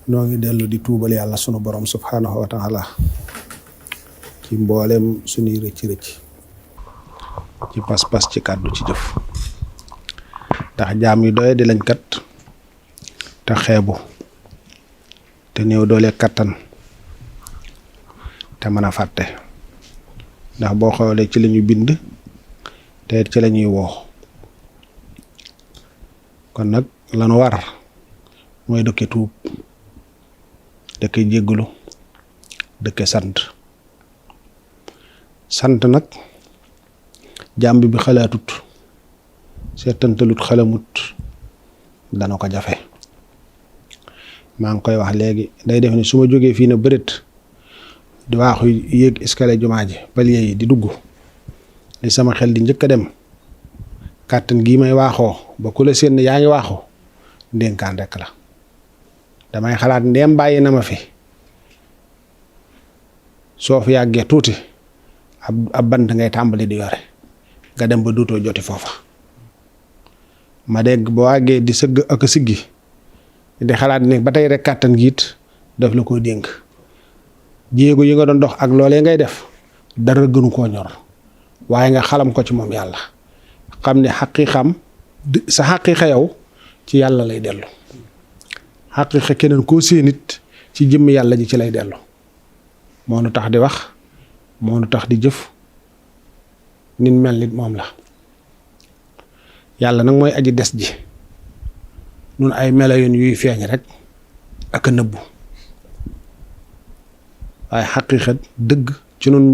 noo ngi dellu di tuubal yàlla sunu borom subhaanahu wa taala ci mboolem sunuy rëcc-rëcc ci pas-pas ci kàddu ci jëf ndax jaam yu doye di lañ kat te xeebu te néew doole kattan te mën a fàtte ndax boo xoolee ci lañu bind te ci lañuy woo kon nag lanu war mooy dëkke tuub dëkke jéggulu dëkke sant nag jàmb bi xalaatut seetantalut xalamut dana ko jafe maa ngi koy wax léegi day def ni su ma jógee fii na bërét di waaxu yéeg escalier jumaa ji palier yi di dugg li sama xel di njëkk a dem kàttan gii may waaxoo ba ku la seen yaa ngi waaxoo ndénkaan rekk la damay xalaat ndeem bàyyi na ma fi soo fi yàggee tuuti ab bant ngay tàmbali di yore nga dem ba duutoo joti foofa ma dégg boo àggee di sëgg ak siggi di xalaat ne ba tey rek kàttan giit daf la ko dénk jéego yi nga doon dox ak loolee ngay def dara gënu koo ñor waaye nga xalam ko ci moom yàlla xam ne xaqiiqam sa xaqiiqa yow ci yàlla lay dellu xaqiiqa keneen koo séenit ci jëmm yàlla ji ci lay dellu moo nu tax di wax moo nu tax di jëf nit mel nit moom la yàlla nag mooy aji des ji nun ay melo yoon yuy feeñ rek ak a nëbbu waaye xaqiiqa dëgg ci ñun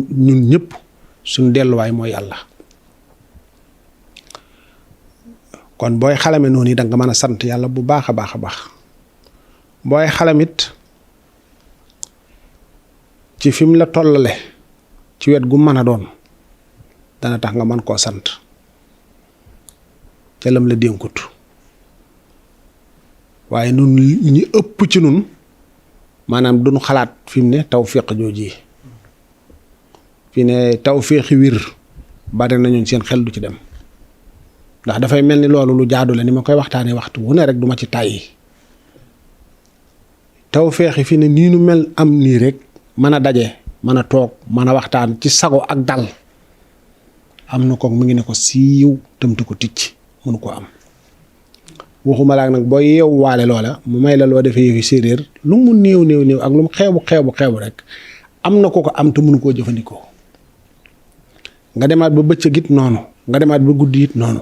ñëpp suñ delluwaay mooy yàlla kon booy xalame noonu yi danga mën a sant yàlla bu baax a baax a baax booy xalamit ci fi mu la tollale ci wet gu mën a doon dana tax nga mën koo sant ca lam la dénkut waaye nun ñi ëpp ci nun maanaam duñu xalaat fi mu ne tawfiq jooji fi ne tawfiqi wir bari nañu seen xel du ci dem ndax dafay mel ni loolu lu jaadu la ni ma koy waxtaanee waxtu wu ne rek duma ci tàyyi tawfiqi fi ne nii nu mel am nii rek mën a daje mën a toog mën a waxtaan ci sago ak dal am na ko mu ngi ne ko siiw tëmtu ko ticc mënu ko am waxuma laak nag boo yeewu waale loola mu may la loo defee yëfi séeréer lu mu néew ak lu mu xeebu rek am na ko am te mënu koo jëfandikoo nga demaat ba bëccëg it noonu nga demaat ba guddi it noonu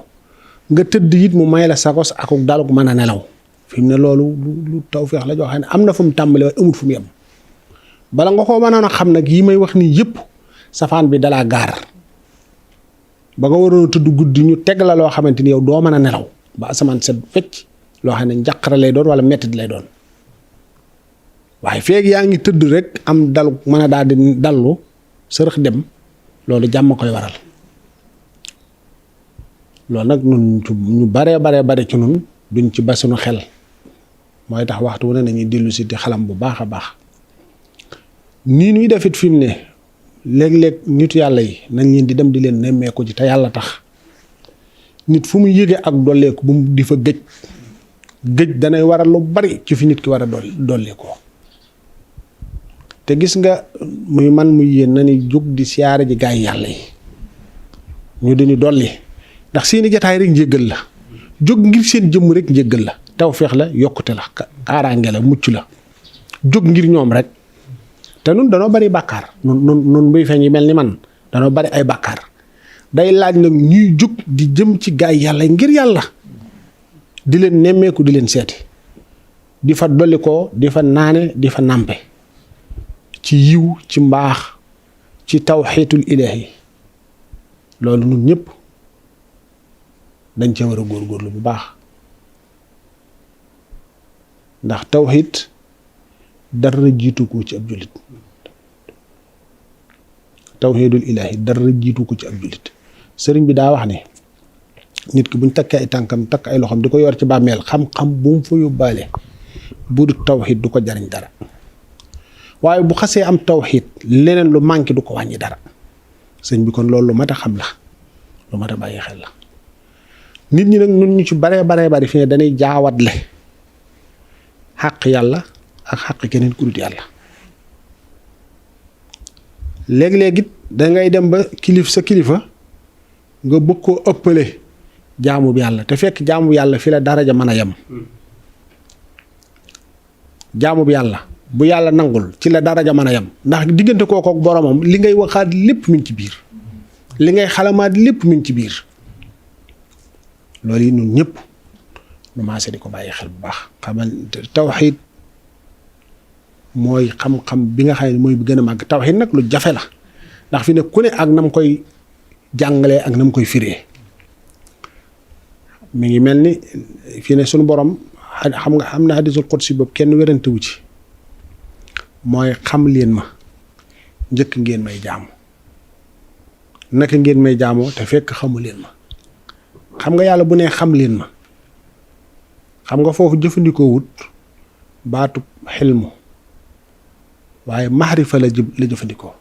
nga tëdd it mu may la sagos akuk daluk mën a nelaw fi mu ne loolu lu tawfeex la joo xam ne am na fu mu tàmbali waaye amut fu mu yem bala nga ko mënoon a xam nag yi may wax nii yëpp safaan bi dalaa gaar ba nga waroon a tëdd guddi ñu teg la loo xamante ni yow doo mën a nelaw ba asamaan set fecc loo xam ne njàqare lay doon wala mettit lay doon waaye feeg yaa ngi tëdd rek am dalu mën a daal di dallu sërëx dem loolu jàmm koy waral loolu nag nun ñu bare ci nun duñ ci ba suñu xel mooy tax waxtu wu ne nañuy dellu si di xalam bu baax a baax nii ñuy defit fi mu ne léeg-léeg nitu yàlla yi nañ leen di dem di leen nemmeeku ji te yàlla tax nit fu mu yëgee ak dolleeku bu mu di fa gëj danay waral lu bari ci fi nit ki war a dolleekoo te gis nga muy man muy yéen na ni jóg di siyaare ji gaay yàlla yi ñu dañu dolli ndax seeni jataay rek njéggal la jóg ngir seen jëmm rek njéggal la tawfeex la yokkute la kaaraange la mucc la jóg ngir ñoom rek te nun danoo bari bàkkaar nun buy feeñ yi mel ni man danoo bari ay bàkkaar day laaj nag ñuy jóg di jëm ci gaay yàlla ngir yàlla di leen nemmeeku di leen seeti di fa dolli ko di fa naane di fa nàmpe ci yiw ci mbaax ci tawxiitul ilaahi loolu nun ñëpp dañ ca war a góorgóorlu bu baax ndax tawxiit dara jiitu ko ci ab jullit tawxiidul ilaahi dara jiitu ko ci ab jullit sëriñ bi daa wax ne nit ki buñ takkee ay tànkam takk ay loxoom di ko yor ci bàmmeel xam-xam bu mu fa yóbbaale bu du tawxiid du ko jariñ dara waaye bu xasee am tawxiid leneen lu manqué du ko wàññi dara sëñ bi kon loolu lu mat a xam la lu mat a bàyyi xel la nit ñi nag ñun ñu ci baree bari fi ne dañuy jaawatle xàq yàlla ak xaqi keneen ku dut yàlla. léeg-léeg it dangay dem ba sa kilifa nga bëgg koo ëppale jaamu bi yàlla te fekk jaamu bi yàlla fi la daraja mën a yem. jaamu bi yàlla bu yàlla nangul ci la daraja mën a yem ndax diggante kooku ak boromam li ngay waxaat lépp mi ngi ci biir li ngay xalamaat lépp mi ngi ci biir loolu yi ñun ñëpp nu maase di ko bàyyi xel bu baax. xamal tawxiid mooy xam-xam bi nga xam ne mooy bi gën a màgg. tawxiid nag lu jafe la ndax fi ne ku ne ak nam koy jàngalee ak nam koy firee mi ngi mel ni fii ne suñu borom xam nga am na hadisul qudsi boobu kenn werante wu ci mooy xam leen ma njëkk ngeen may jaamu naka ngeen may jaamoo te fekk xamu leen ma. xam nga yàlla bu nee xam leen ma xam nga foofu jëfandikoo wut baatu xilmu waaye maxrifa la jëfandikoo